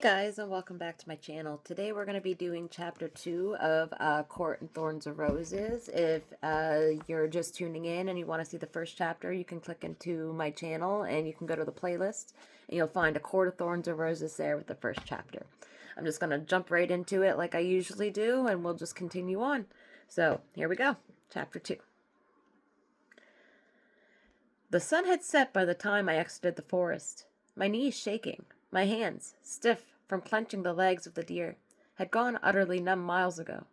Guys, and welcome back to my channel. Today we're going to be doing chapter 2 of Court and Thorns of Roses. If you're just tuning in and you want to see the first chapter, you can click into my channel and you can go to the playlist and you'll find A Court of Thorns of Roses there with the first chapter. I'm just going to jump right into it like I usually do, and we'll just continue on. So here we go, chapter 2. The sun had set by the time I exited the forest, my knees shaking. My hands, stiff from clenching the legs of the deer, had gone utterly numb miles ago.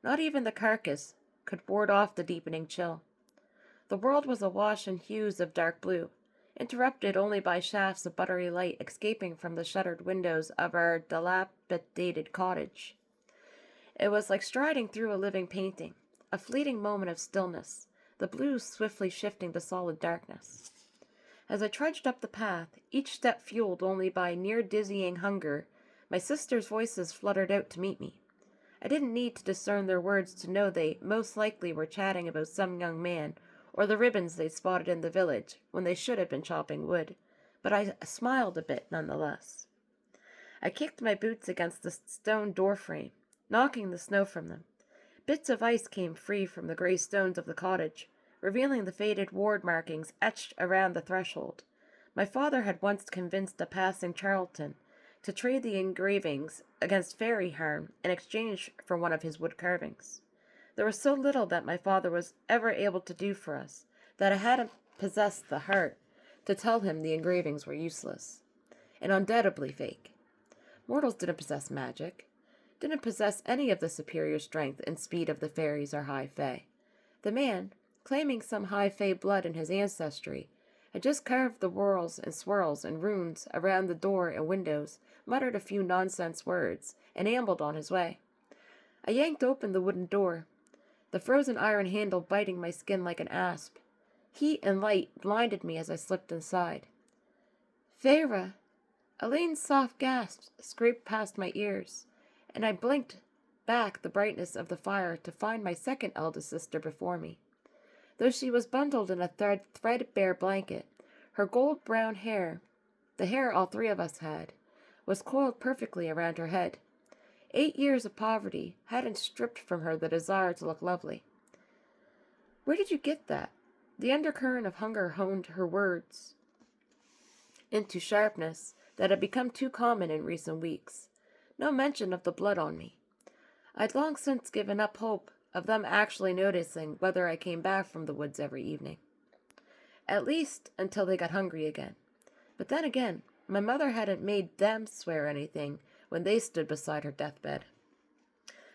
Not even the carcass could ward off the deepening chill. The world was awash in hues of dark blue, interrupted only by shafts of buttery light escaping from the shuttered windows of our dilapidated cottage. It was like striding through a living painting, a fleeting moment of stillness, the blue swiftly shifting to solid darkness. As I trudged up the path, each step fueled only by near-dizzying hunger, my sisters' voices fluttered out to meet me. I didn't need to discern their words to know they most likely were chatting about some young man or the ribbons they'd spotted in the village when they should have been chopping wood, but I smiled a bit nonetheless. I kicked my boots against the stone doorframe, knocking the snow from them. Bits of ice came free from the gray stones of the cottage, revealing the faded ward markings etched around the threshold. My father had once convinced a passing Charlton to trade the engravings against fairy harm in exchange for one of his wood carvings. There was so little that my father was ever able to do for us that I hadn't possessed the heart to tell him the engravings were useless and undoubtedly fake. Mortals didn't possess magic, didn't possess any of the superior strength and speed of the fairies or high fae. The man, claiming some high fae blood in his ancestry, had just carved the whorls and swirls and runes around the door and windows, muttered a few nonsense words, and ambled on his way. I yanked open the wooden door, the frozen iron handle biting my skin like an asp. Heat and light blinded me as I slipped inside. Feyre! Elaine's soft gasp scraped past my ears, and I blinked back the brightness of the fire to find my second eldest sister before me. Though she was bundled in a threadbare blanket, her gold-brown hair, the hair all three of us had, was coiled perfectly around her head. 8 years of poverty hadn't stripped from her the desire to look lovely. Where did you get that? The undercurrent of hunger honed her words into sharpness that had become too common in recent weeks. No mention of the blood on me. I'd long since given up hope of them actually noticing whether I came back from the woods every evening. At least until they got hungry again. But then again, my mother hadn't made them swear anything when they stood beside her deathbed.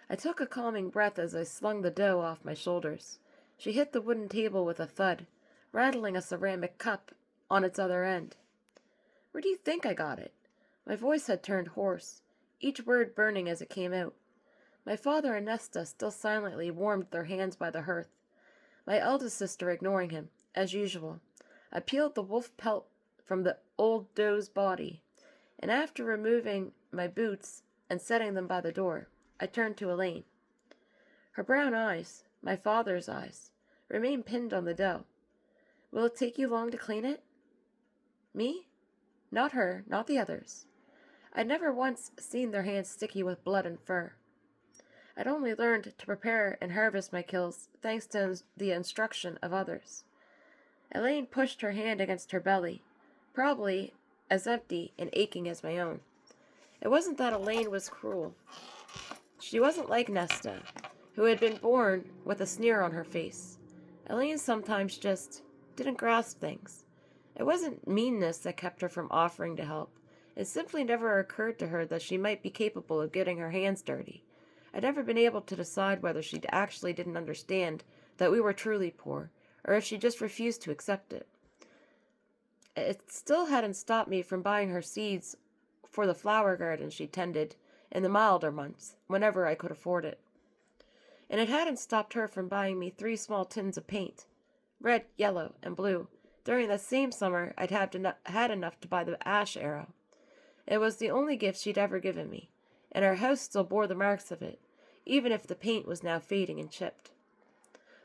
I took a calming breath as I slung the dough off my shoulders. She hit the wooden table with a thud, rattling a ceramic cup on its other end. Where do you think I got it? My voice had turned hoarse, each word burning as it came out. My father and Nesta still silently warmed their hands by the hearth, my eldest sister ignoring him, as usual. I peeled the wolf pelt from the old doe's body, and after removing my boots and setting them by the door, I turned to Elaine. Her brown eyes, my father's eyes, remained pinned on the dough. Will it take you long to clean it? Me? Not her, not the others. I'd never once seen their hands sticky with blood and fur. I'd only learned to prepare and harvest my kills thanks to the instruction of others. Elaine pushed her hand against her belly, probably as empty and aching as my own. It wasn't that Elaine was cruel. She wasn't like Nesta, who had been born with a sneer on her face. Elaine sometimes just didn't grasp things. It wasn't meanness that kept her from offering to help. It simply never occurred to her that she might be capable of getting her hands dirty. I'd never been able to decide whether she actually didn't understand that we were truly poor, or if she just refused to accept it. It still hadn't stopped me from buying her seeds for the flower garden she tended in the milder months, whenever I could afford it. And it hadn't stopped her from buying me 3 small tins of paint, red, yellow, and blue. During that same summer, I'd had enough to buy the ash arrow. It was the only gift she'd ever given me, and our house still bore the marks of it, even if the paint was now fading and chipped.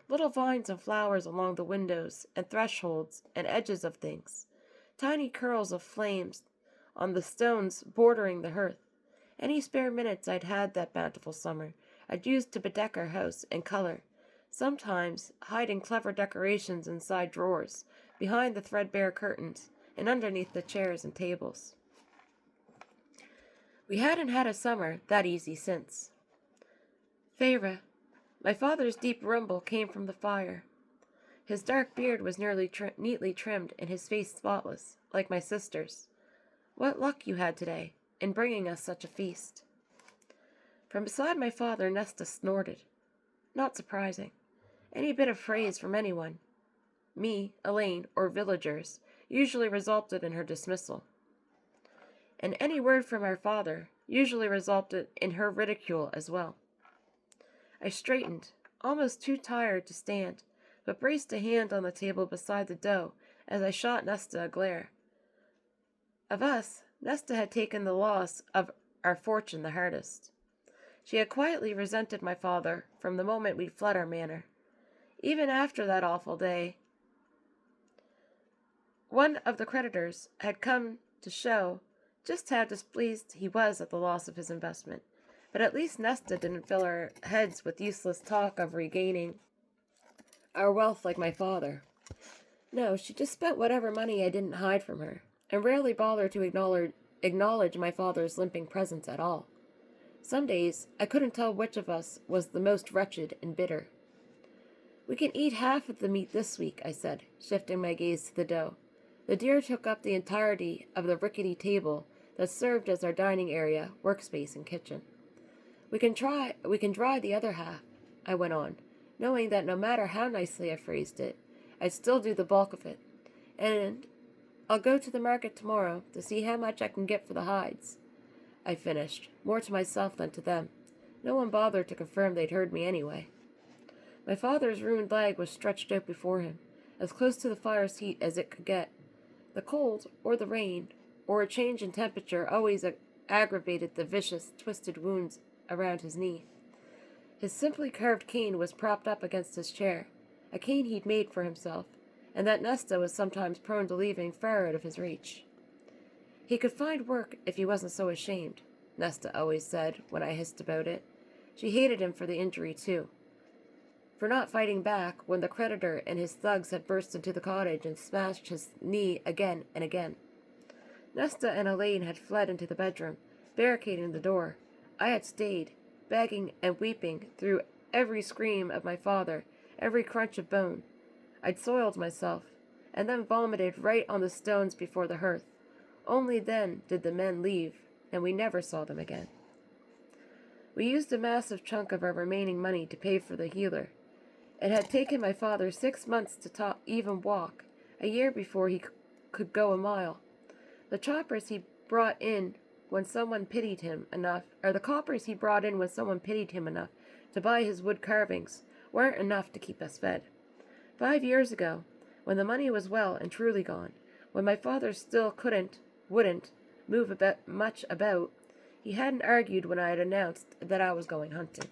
Little vines and flowers along the windows and thresholds and edges of things, tiny curls of flames on the stones bordering the hearth. Any spare minutes I'd had that bountiful summer, I'd used to bedeck our house in color, sometimes hiding clever decorations inside drawers, behind the threadbare curtains, and underneath the chairs and tables. We hadn't had a summer that easy since. Feyre, my father's deep rumble came from the fire. His dark beard was neatly trimmed and his face spotless, like my sister's. What luck you had today, in bringing us such a feast. From beside my father, Nesta snorted. Not surprising. Any bit of praise from anyone, me, Elaine, or villagers, usually resulted in her dismissal. And any word from our father usually resulted in her ridicule as well. I straightened, almost too tired to stand, but braced a hand on the table beside the dough as I shot Nesta a glare. Of us, Nesta had taken the loss of our fortune the hardest. She had quietly resented my father from the moment we'd fled our manor. Even after that awful day, one of the creditors had come to show just how displeased he was at the loss of his investment. But at least Nesta didn't fill our heads with useless talk of regaining our wealth like my father. No, she just spent whatever money I didn't hide from her, and rarely bothered to acknowledge my father's limping presence at all. Some days I couldn't tell which of us was the most wretched and bitter. We can eat half of the meat this week, I said, shifting my gaze to the dough. The deer took up the entirety of the rickety table that served as our dining area, workspace, and kitchen. We can dry the other half, I went on, knowing that no matter how nicely I phrased it, I'd still do the bulk of it. And I'll go to the market tomorrow to see how much I can get for the hides. I finished, more to myself than to them. No one bothered to confirm they'd heard me anyway. My father's ruined leg was stretched out before him, as close to the fire's heat as it could get. The cold, or the rain, or a change in temperature always aggravated the vicious, twisted wounds around his knee. His simply carved cane was propped up against his chair, a cane he'd made for himself, and that Nesta was sometimes prone to leaving far out of his reach. He could find work if he wasn't so ashamed, Nesta always said when I hissed about it. She hated him for the injury, too, for not fighting back when the creditor and his thugs had burst into the cottage and smashed his knee again and again. Nesta and Elaine had fled into the bedroom, barricading the door. I had stayed, begging and weeping through every scream of my father, every crunch of bone. I'd soiled myself, and then vomited right on the stones before the hearth. Only then did the men leave, and we never saw them again. We used a massive chunk of our remaining money to pay for the healer. It had taken my father 6 months to even walk, a year before he could go a mile. The choppers he brought in when someone pitied him enough, to buy his wood carvings, weren't enough to keep us fed. 5 years ago, when the money was well and truly gone, when my father still wouldn't move much about, he hadn't argued when I had announced that I was going hunting.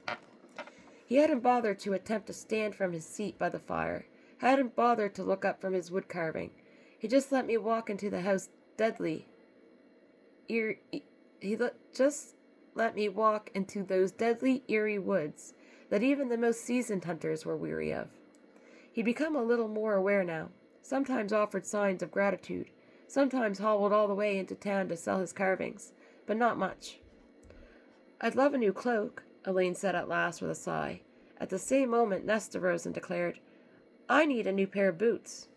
He hadn't bothered to attempt to stand from his seat by the fire, hadn't bothered to look up from his wood carving. He just let me walk into the house just let me walk into those deadly, eerie woods that even the most seasoned hunters were weary of. He'd become a little more aware now, sometimes offered signs of gratitude, sometimes hobbled all the way into town to sell his carvings, but not much. I'd love a new cloak, Elaine said at last with a sigh. At the same moment, Nesta rose and declared, I need a new pair of boots.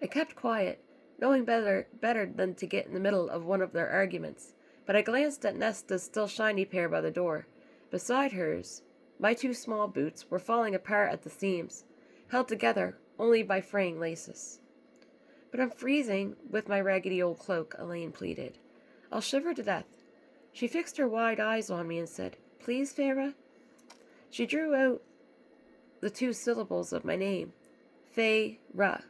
I kept quiet, knowing better than to get in the middle of one of their arguments, but I glanced at Nesta's still shiny pair by the door. Beside hers, my 2 small boots were falling apart at the seams, held together only by fraying laces. But I'm freezing with my raggedy old cloak, Elaine pleaded. I'll shiver to death. She fixed her wide eyes on me and said, Please, Feyre? She drew out the 2 syllables of my name, Feyre,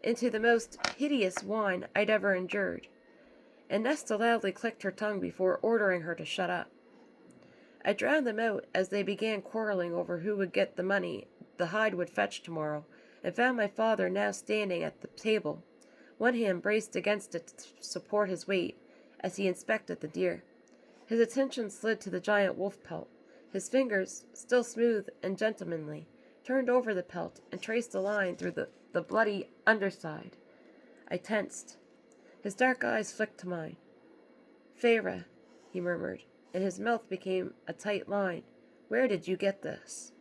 into the most hideous whine I'd ever endured, and Nesta loudly clicked her tongue before ordering her to shut up. I drowned them out as they began quarreling over who would get the money the hide would fetch tomorrow, and found my father now standing at the table, one hand braced against it to support his weight, as he inspected the deer. His attention slid to the giant wolf pelt. His fingers, still smooth and gentlemanly, turned over the pelt and traced a line through the bloody underside. I tensed. His dark eyes flicked to mine. "Feyre," he murmured, and his mouth became a tight line. "Where did you get this?"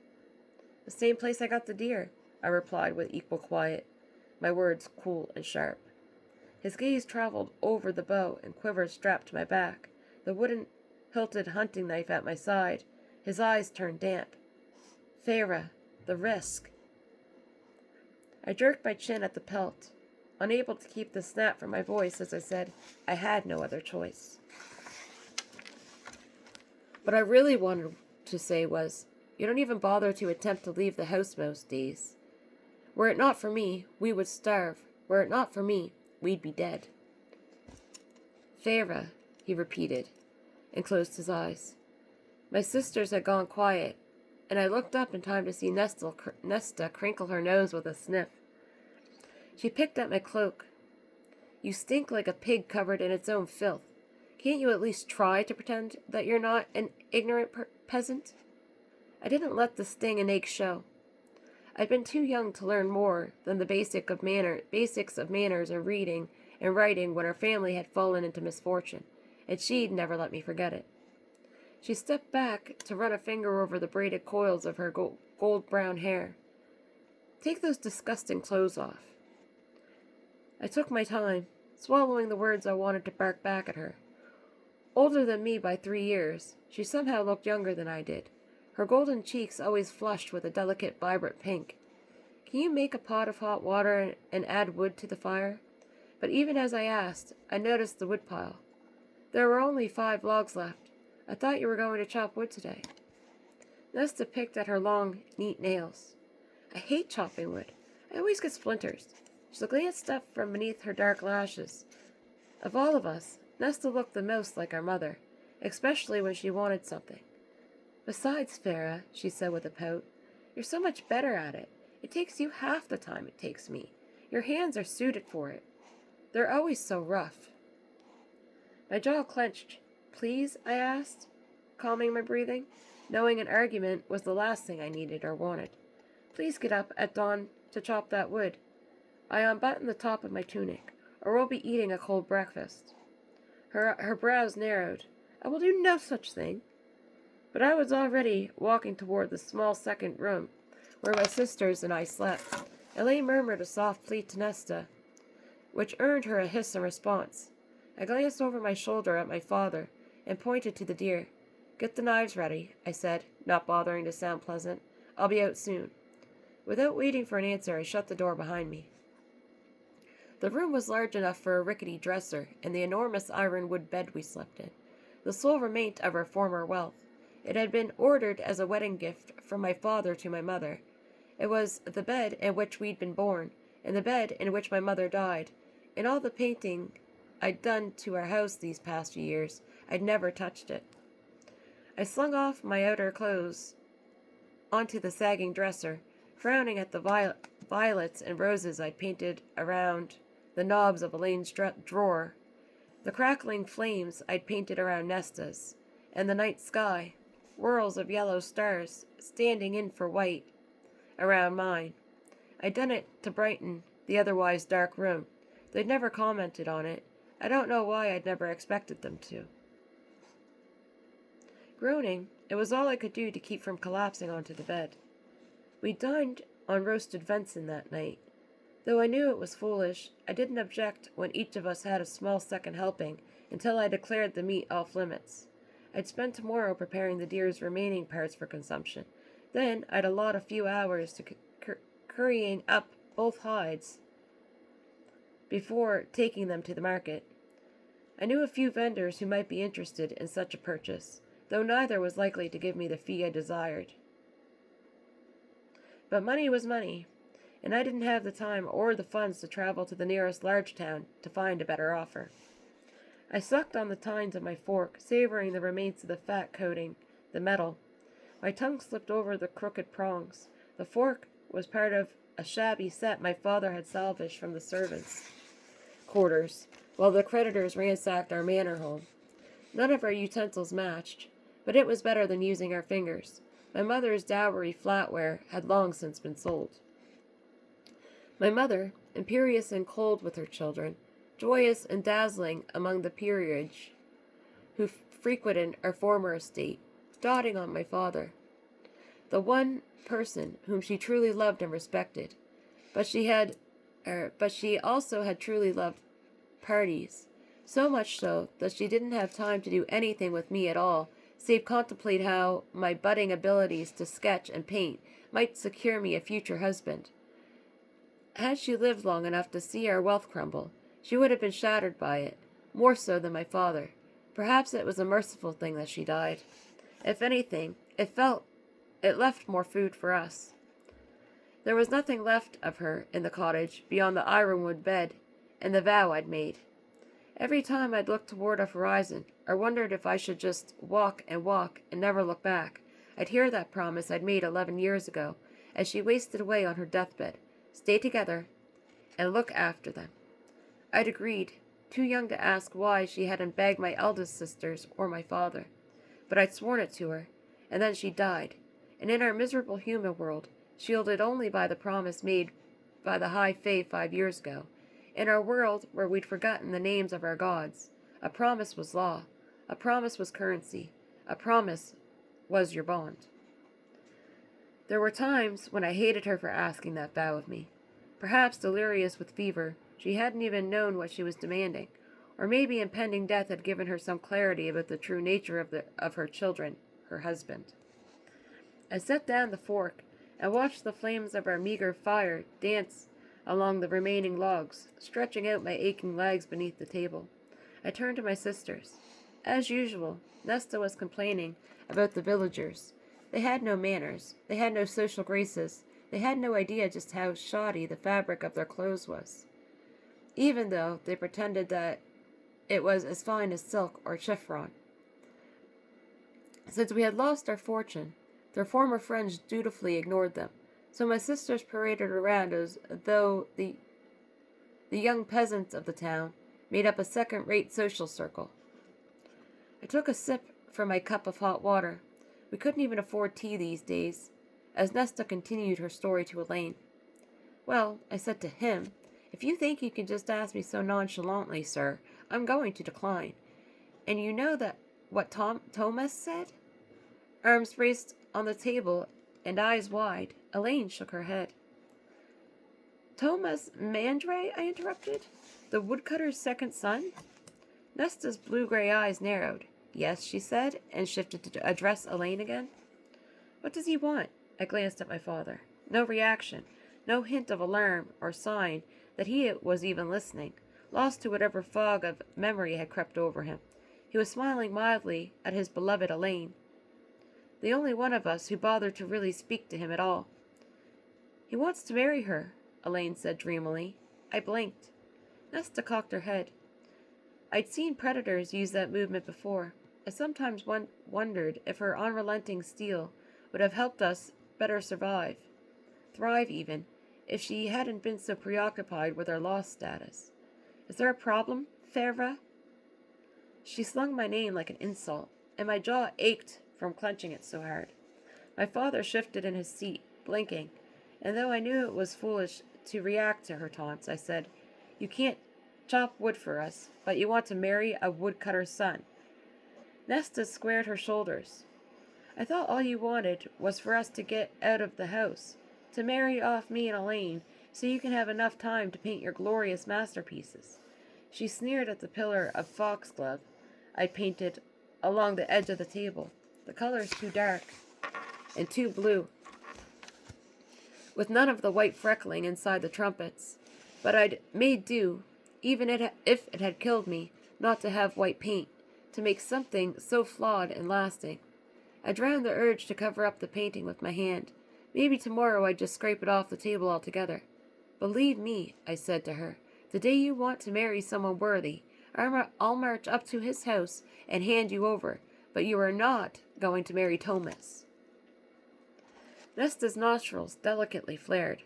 "The same place I got the deer," I replied with equal quiet, my words cool and sharp. His gaze traveled over the bow and quiver strapped to my back, the wooden hilted hunting knife at my side. His eyes turned damp. "Feyre, the risk." I jerked my chin at the pelt, unable to keep the snap from my voice as I said, "I had no other choice." What I really wanted to say was, "You don't even bother to attempt to leave the house most days. Were it not for me, we would starve. Were it not for me, we'd be dead." "Feyre," he repeated, and closed his eyes. My sisters had gone quiet, and I looked up in time to see Nesta crinkle her nose with a sniff. She picked at my cloak. "You stink like a pig covered in its own filth. Can't you at least try to pretend that you're not an ignorant peasant?" I didn't let the sting and ache show. I'd been too young to learn more than the basics of manners and reading and writing when our family had fallen into misfortune, and she'd never let me forget it. She stepped back to run a finger over the braided coils of her gold-brown hair. "Take those disgusting clothes off." I took my time, swallowing the words I wanted to bark back at her. Older than me by 3 years, she somehow looked younger than I did, her golden cheeks always flushed with a delicate, vibrant pink. "Can you make a pot of hot water and add wood to the fire?" But even as I asked, I noticed the woodpile. There were only 5 logs left. "I thought you were going to chop wood today." Nesta picked at her long, neat nails. "I hate chopping wood. I always get splinters." She glanced up from beneath her dark lashes. Of all of us, Nesta looked the most like our mother, especially when she wanted something. "Besides, Feyre," she said with a pout, "you're so much better at it. It takes you half the time it takes me. Your hands are suited for it. They're always so rough." My jaw clenched. "Please?" I asked, calming my breathing, knowing an argument was the last thing I needed or wanted. "Please get up at dawn to chop that wood." I unbuttoned the top of my tunic, "or we'll be eating a cold breakfast." Her brows narrowed. "I will do no such thing." But I was already walking toward the small second room where my sisters and I slept. Elaine murmured a soft plea to Nesta, which earned her a hiss in response. I glanced over my shoulder at my father and pointed to the deer. "Get the knives ready," I said, not bothering to sound pleasant. "I'll be out soon." Without waiting for an answer, I shut the door behind me. The room was large enough for a rickety dresser and the enormous ironwood bed we slept in, the sole remnant of our former wealth. It had been ordered as a wedding gift from my father to my mother. It was the bed in which we'd been born, and the bed in which my mother died. In all the painting I'd done to our house these past few years, I'd never touched it. I slung off my outer clothes onto the sagging dresser, frowning at the violets and roses I'd painted around the knobs of Elaine's drawer, the crackling flames I'd painted around Nesta's, and the night sky, whirls of yellow stars standing in for white around mine. I'd done it to brighten the otherwise dark room. They'd never commented on it. I don't know why I'd never expected them to. Groaning, it was all I could do to keep from collapsing onto the bed. We dined on roasted venison that night. Though I knew it was foolish, I didn't object when each of us had a small second helping until I declared the meat off limits. I'd spend tomorrow preparing the deer's remaining parts for consumption. Then I'd allot a few hours to currying up both hides before taking them to the market. I knew a few vendors who might be interested in such a purchase, though neither was likely to give me the fee I desired. But money was money, and I didn't have the time or the funds to travel to the nearest large town to find a better offer. I sucked on the tines of my fork, savoring the remains of the fat coating the metal. My tongue slipped over the crooked prongs. The fork was part of a shabby set my father had salvaged from the servants' quarters. while the creditors ransacked our manor home. None of our utensils matched, but it was better than using our fingers. My mother's dowry flatware had long since been sold. My mother, imperious and cold with her children, joyous and dazzling among the peerage who frequented our former estate, doting on my father, the one person whom she truly loved and respected. But she also had truly loved parties, so much so that she didn't have time to do anything with me at all, save contemplate how my budding abilities to sketch and paint might secure me a future husband. Had she lived long enough to see our wealth crumble, she would have been shattered by it, more so than my father. Perhaps it was a merciful thing that she died. If anything, it left more food for us. There was nothing left of her in the cottage beyond the ironwood bed and the vow I'd made. Every time I'd look toward a horizon, or wondered if I should just walk and never look back, I'd hear that promise I'd made 11 years ago, as she wasted away on her deathbed. Stay together and look after them. I'd agreed, too young to ask why she hadn't begged my eldest sisters or my father. But I'd sworn it to her, and then she died, and in our miserable human world, shielded only by the promise made by the high fae 5 years ago, in our world where we'd forgotten the names of our gods, a promise was law, a promise was currency, a promise was your bond. There were times when I hated her for asking that vow of me. Perhaps, delirious with fever, she hadn't even known what she was demanding, or maybe impending death had given her some clarity about the true nature of her children, her husband. I set down the fork and watched the flames of our meager fire dance along the remaining logs, stretching out my aching legs beneath the table. I turned to my sisters. As usual, Nesta was complaining about the villagers. They had no manners. They had no social graces. They had no idea just how shoddy the fabric of their clothes was, even though they pretended that it was as fine as silk or chiffon. Since we had lost our fortune, their former friends dutifully ignored them, so my sisters paraded around as though the young peasants of the town made up a second-rate social circle. I took a sip from my cup of hot water. We couldn't even afford tea these days, as Nesta continued her story to Elaine. Well, I said to him, if you think you can just ask me so nonchalantly, sir, I'm going to decline. And you know that what Thomas said? Arms raised on the table and eyes wide, Elaine shook her head. Thomas Mandray, I interrupted. The woodcutter's second son? Nesta's blue-gray eyes narrowed. Yes, she said, and shifted to address Elaine again. What does he want? I glanced at my father. No reaction, no hint of alarm or sign that he was even listening, lost to whatever fog of memory had crept over him. He was smiling mildly at his beloved Elaine, the only one of us who bothered to really speak to him at all. He wants to marry her, Elaine said dreamily. I blinked. Nesta cocked her head. I'd seen predators use that movement before. I sometimes wondered if her unrelenting steel would have helped us better survive, thrive even, if she hadn't been so preoccupied with our lost status. Is there a problem, Ferva? She slung my name like an insult, and my jaw ached from clenching it so hard. My father shifted in his seat, blinking, and though I knew it was foolish to react to her taunts, I said, You can't chop wood for us, but you want to marry a woodcutter's son. Nesta squared her shoulders. I thought all you wanted was for us to get out of the house, to marry off me and Elaine, so you can have enough time to paint your glorious masterpieces. She sneered at the pillar of foxglove I painted along the edge of the table. The color's too dark and too blue, with none of the white freckling inside the trumpets. But I'd made do, even if it had killed me, not to have white paint, to make something so flawed and lasting. I drowned the urge to cover up the painting with my hand. Maybe tomorrow I'd just scrape it off the table altogether. Believe me, I said to her, the day you want to marry someone worthy, I'll march up to his house and hand you over, but you are not going to marry Thomas. Nesta's nostrils delicately flared.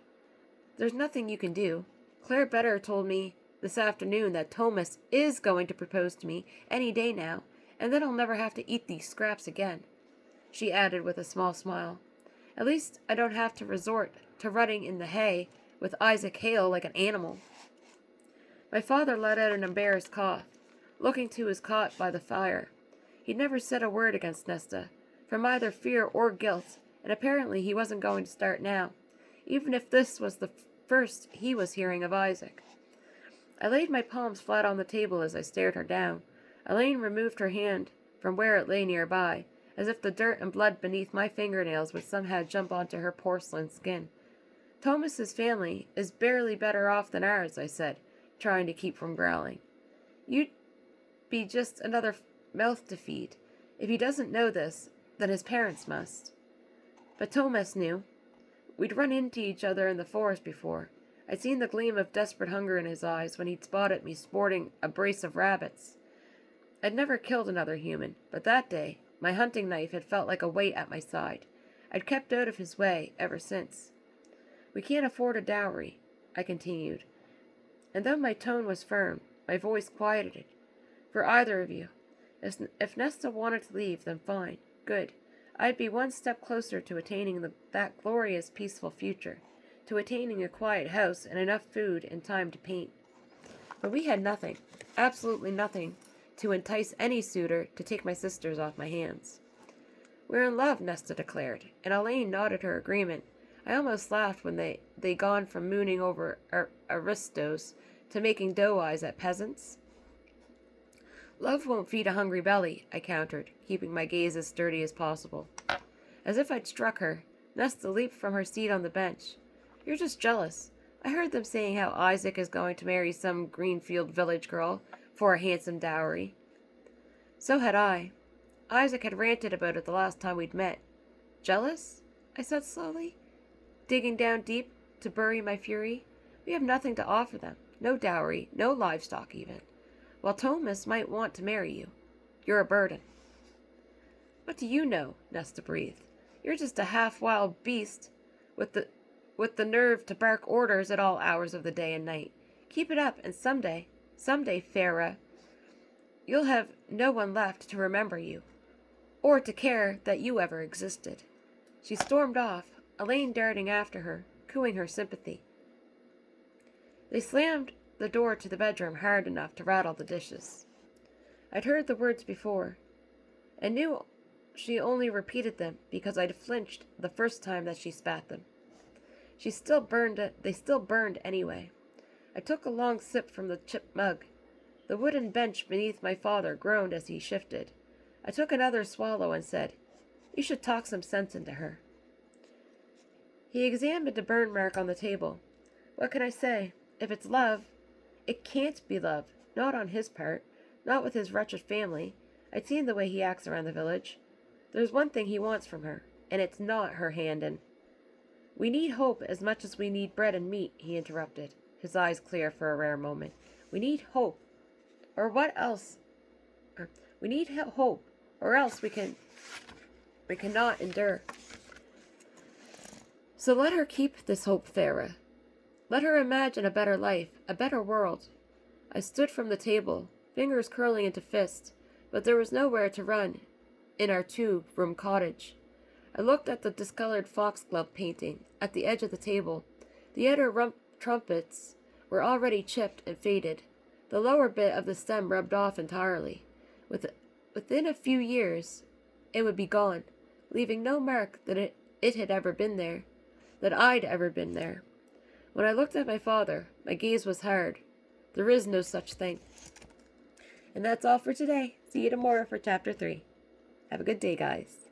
There's nothing you can do. Claire Better told me this afternoon that Thomas is going to propose to me any day now, and then I'll never have to eat these scraps again," she added with a small smile. "At least I don't have to resort to rutting in the hay with Isaac Hale like an animal." My father let out an embarrassed cough, looking to his cot by the fire. He'd never said a word against Nesta, from either fear or guilt, and apparently he wasn't going to start now, even if this was the first he was hearing of Isaac. I laid my palms flat on the table as I stared her down. Elaine removed her hand from where it lay nearby, as if the dirt and blood beneath my fingernails would somehow jump onto her porcelain skin. "Thomas's family is barely better off than ours," I said, trying to keep from growling. "You'd be just another mouth to feed. If he doesn't know this, then his parents must." But Thomas knew. We'd run into each other in the forest before. I'd seen the gleam of desperate hunger in his eyes when he'd spotted me sporting a brace of rabbits. I'd never killed another human, but that day, my hunting knife had felt like a weight at my side. I'd kept out of his way ever since. "We can't afford a dowry," I continued, and though my tone was firm, my voice quieted, "for either of you. If Nesta wanted to leave, then fine, good. I'd be one step closer to attaining that glorious, peaceful future, to attaining a quiet house and enough food and time to paint." But we had nothing, absolutely nothing, to entice any suitor to take my sisters off my hands. "We're in love," Nesta declared, and Elaine nodded her agreement. I almost laughed when they gone from mooning over aristos to making doe eyes at peasants. "Love won't feed a hungry belly," I countered, keeping my gaze as sturdy as possible. As if I'd struck her, Nesta leaped from her seat on the bench. "You're just jealous. I heard them saying how Isaac is going to marry some Greenfield village girl for a handsome dowry." So had I. Isaac had ranted about it the last time we'd met. "Jealous?" I said slowly, digging down deep to bury my fury. "We have nothing to offer them. No dowry, no livestock even. While Thomas might want to marry you. You're a burden." "What do you know?" Nesta breathed. "You're just a half-wild beast with the nerve to bark orders at all hours of the day and night. Keep it up, and someday, Farah, you'll have no one left to remember you, or to care that you ever existed." She stormed off, Elaine darting after her, cooing her sympathy. They slammed the door to the bedroom hard enough to rattle the dishes. I'd heard the words before, and knew she only repeated them because I'd flinched the first time that she spat them. They still burned anyway. I took a long sip from the chipped mug. The wooden bench beneath my father groaned as he shifted. I took another swallow and said, "You should talk some sense into her." He examined the burn mark on the table. "What can I say? If it's love, it can't be love. Not on his part. Not with his wretched family. I'd seen the way he acts around the village. There's one thing he wants from her, and it's not her hand in—" "We need hope as much as we need bread and meat," he interrupted, his eyes clear for a rare moment. "We need hope. Or what else? We need hope, or else we cannot endure. So let her keep this hope, Farah. Let her imagine a better life, a better world." I stood from the table, fingers curling into fists, but there was nowhere to run in our two-room cottage. I looked at the discolored foxglove painting at the edge of the table. The outer trumpets were already chipped and faded. The lower bit of the stem rubbed off entirely. Within a few years, it would be gone, leaving no mark that it had ever been there, that I'd ever been there. When I looked at my father, my gaze was hard. There is no such thing. And that's all for today. See you tomorrow for Chapter 3. Have a good day, guys.